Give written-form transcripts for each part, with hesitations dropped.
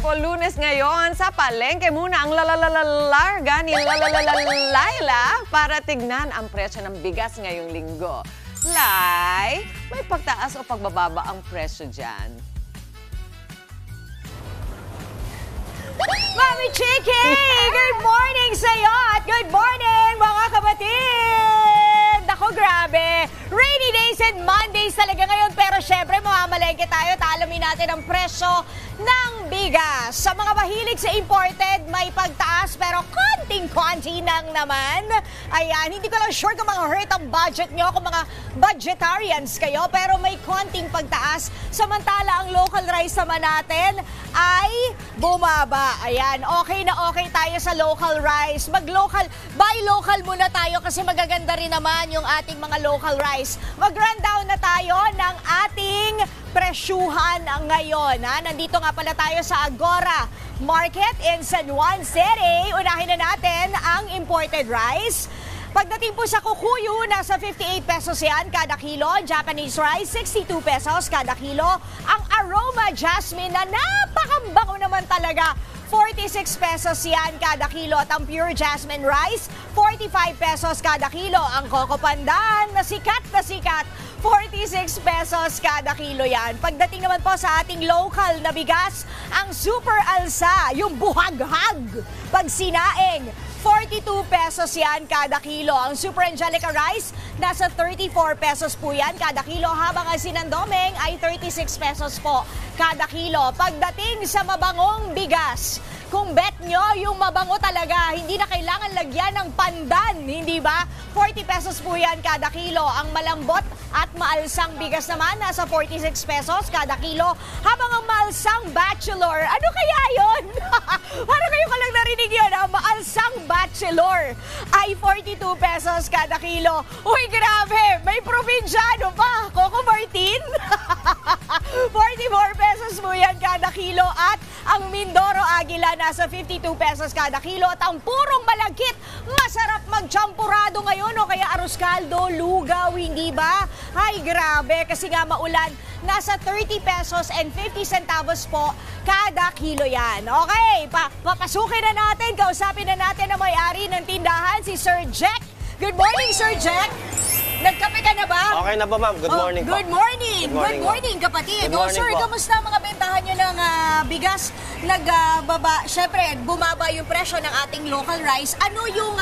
po, Lunes ngayon. Sa palengke muna ang larga ni Laila para tignan ang presyo ng bigas ngayong linggo. Lai, may pagtaas o pagbababa ang presyo dyan? Mami Chiki! Good morning sa'yo at good morning mga kapatid! Ako, grabe! Rainy days and Mondays talaga ngayon pero syempre mamamalengke tayo at alamin natin ang presyo ng bigas. Sa mga mahilig sa imported, may pagtaas pero konting-konti lang naman. Ayan, hindi ko lang sure kung mga hurt ang budget nyo, kung mga budgetarians kayo, pero may konting pagtaas. Samantala, ang local rice naman natin ay bumaba. Ayan, okay na okay tayo sa local rice. Mag-local, buy local muna tayo kasi magaganda rin naman yung ating mga local rice. Mag-rundown na tayo ng ating presyuhan ngayon. Nandito nga pala tayo sa Agora Market in San Juan City. Unahin na natin ang imported rice. Pagdating po sa kukuyu, nasa 58 pesos yan kada kilo. Japanese rice, 62 pesos kada kilo. Ang aroma jasmine na napakabango naman talaga, 46 pesos yan kada kilo. At ang pure jasmine rice, 45 pesos kada kilo. Ang coco pandan na sikat, 46 pesos kada kilo yan. Pagdating naman po sa ating local na bigas, ang super alsa, yung buhaghag, pag sinaing, 42 pesos yan kada kilo. Ang Super Angelica Rice, nasa 34 pesos po yan kada kilo. Habang ang Sinandomeng ay 36 pesos po kada kilo. Pagdating sa mabangong bigas, kung bet nyo, yung mabango talaga, hindi na kailangan lagyan ng pandan, hindi ba? 40 pesos po yan kada kilo. Ang malambot at maalsang bigas naman, nasa 46 pesos kada kilo. Habang ang maalsang bachelor, ano kaya yon? Para kayo ka lang narinig yun, ang maalsang bachelor ay 42 pesos kada kilo. Uy, grabe! May probinsyano pa! Coco Martin? 44 pesos po yan kada kilo. At ang Mindoro Aguila, nasa 52 pesos kada kilo. At ang purong malagkit, masarap magchampurado ngayon o kaya arroz caldo, lugaw, hindi ba? Ay, grabe, kasi nga maulan. Nasa 30 pesos and 50 centavos po kada kilo yan. Okay, papasukin na natin, kausapin na natin ang may-ari ng tindahan, si Sir Jack. Good morning, Sir Jack. Nagkape ka na ba? Okay na ba, ma'am? Good morning po. Good morning. Good morning, kapatid. Good morning sir, po. kamusta ang mga bentahan nyo ng bigas? Nagbaba, syempre, bumaba yung presyo ng ating local rice. Ano yung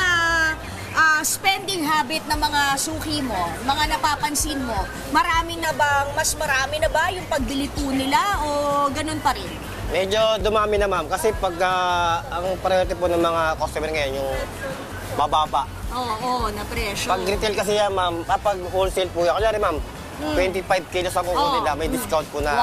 spending habit ng mga suki mo, mga napapansin mo? Mas marami na ba yung pagbili po nila o ganun pa rin? Medyo dumami na, ma'am. Kasi pag ang priority po ng mga customer ngayon, yung mababa. Oo, na presyo. Pag retail kasi yan, ma'am, pag wholesale po yan, kanyari, ma'am, 25 kilos ang kukunin na, may discount po na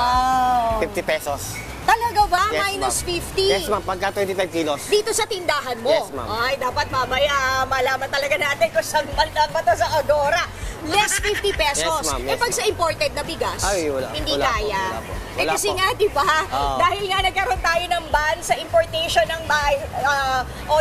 50 pesos. Talaga ba? Yes, Minus ma'am. 50? Yes, ma'am. Pagka 25 kilos. Dito sa tindahan mo? Yes, ma'am. Ay, dapat mamaya malaman talaga natin kung saan man ba ito sa Agora. Less 50 pesos. Yes, ma'am. Yes, Pag sa imported na bigas, ay, wala. hindi Wala kaya. po, wala po. Wala kasi po. nga, di ba? Dahil nga nagkaroon tayo ng ban sa importation ng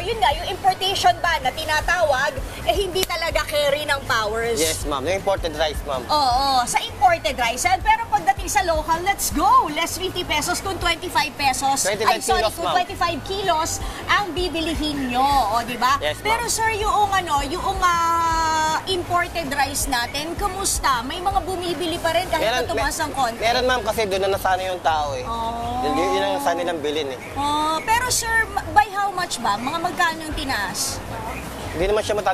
yun nga, yung importation ban na tinatawag, hindi talaga carry ng powers. Yes, ma'am. Yung imported rice, ma'am. Oo, sa imported rice. Pero pagdating sa local, let's go! Less 50 pesos kung 25 pesos. 25 kilos, kung ma'am. 25 kilos ang bibilihin nyo, di ba? Yes, ma'am. Pero sir, yung imported rice natin, kamusta? May mga bumibili pa rin kahit na tumaas ang konti? Meron, ma'am, kasi doon na nasanay yung tao eh. Yun ang nasanay nilang bilhin eh. Pero sir, by how much ba? Mga magkano yung tinaas? Hindi naman siya mga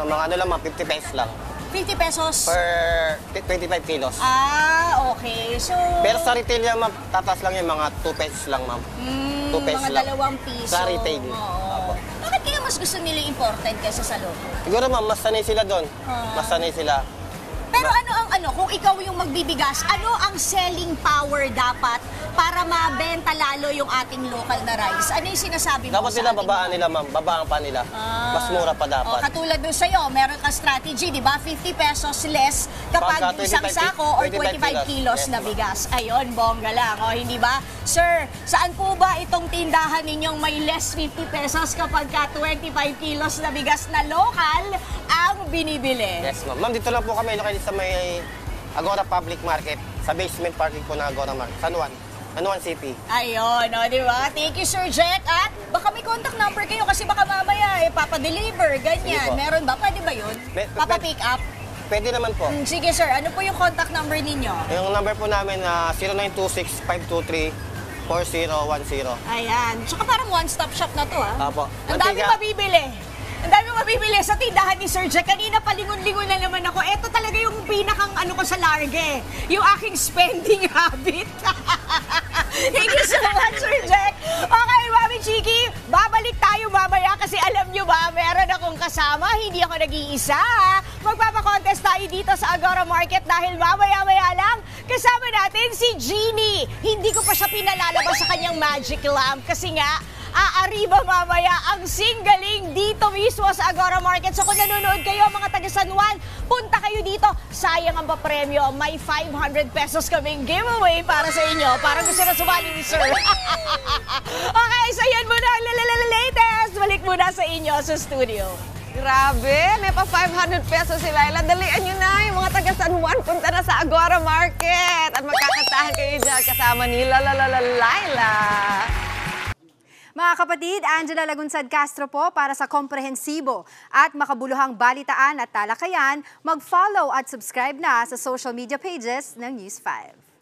ano lang, ma'am, 50 pesos lang. 50 pesos? Per 25 kilos. Okay. So, Pero sa retail niya, ma'am, tataas lang yung mga 2 pesos lang, ma'am. 2 pesos mga lang. 2 piso. Sa retail. Oo. Bakit kaya mas gusto nila imported kaysa sa local? Siguro, ma'am, mas sanay sila doon. Mas sanay sila. Pero kung ikaw yung magbibigas, ano ang selling power dapat para mabenta lalo yung ating local na rice? Ano yung sinasabi mo Dapat sa nila, ating babaan nila, ma'am. Babaan pa nila. Mas mura pa dapat. Katulad dun sa'yo, meron ka strategy, di ba? 50 pesos less kapag Pagka isang 25 sako or 25 kilos Yes, na ma'am. bigas. Ayun, bongga lang. Hindi ba? Sir, saan po ba itong tindahan ninyong may less 50 pesos kapag ka 25 kilos na bigas na local ang binibili? Yes, ma'am. Ma'am, dito lang po kami located sa may Agora Public Market. Sa basement parking po ng Agora Market. San Juan. Anuan City. Ayun, o, di ba? Thank you, Sir Jack. At baka may contact number kayo kasi baka mamaya papadeliver, ganyan. Sige po. Meron ba? Pwede ba yun? Papa-pick up? Pwede naman po. Sige, sir. Ano po yung contact number ninyo? Yung number po namin na 0926-523-4010. Ayan. Tsaka parang one-stop shop na to, ha? Apo. Ang dami Mantika. mabibili. Ang dami mabibili sa tindahan ni Sir Jack. Kanina palingon-lingon na naman ako. Ito talaga yung pinakang ano ko sa large. Yung aking spending habit. Thank you so much, Sir Jack. Okay, Mami Chiki, babalik tayo mamaya kasi alam nyo ba, meron akong kasama. Hindi ako nag-iisa. Magpapakontest tayo dito sa Agora Market dahil mamaya-maya lang kasama natin si Jeannie. Hindi ko pa siya pinalalabas sa kanyang magic lamp kasi nga, aariba mamaya ang singgaling dito mismo sa Agora Market. So kung nanonood kayo mga taga San Juan, punta kayo dito. Sayang ang papremyo. May 500 pesos kaming giveaway para sa inyo. Parang gusto na sumali ni Sir. Okay, so yan muna ang latest. Balik muna sa inyo sa studio. Grabe, may pa 500 pesos si Laila. Dalian nyo na, yung mga taga San Juan, punta na sa Agora Market. At magkakantahan kayo dyan kasama ni Laila. Mga kapatid, Angela Lagunsad Castro po para sa komprehensibo at makabuluhang balitaan at talakayan. Mag-follow at subscribe na sa social media pages ng News 5.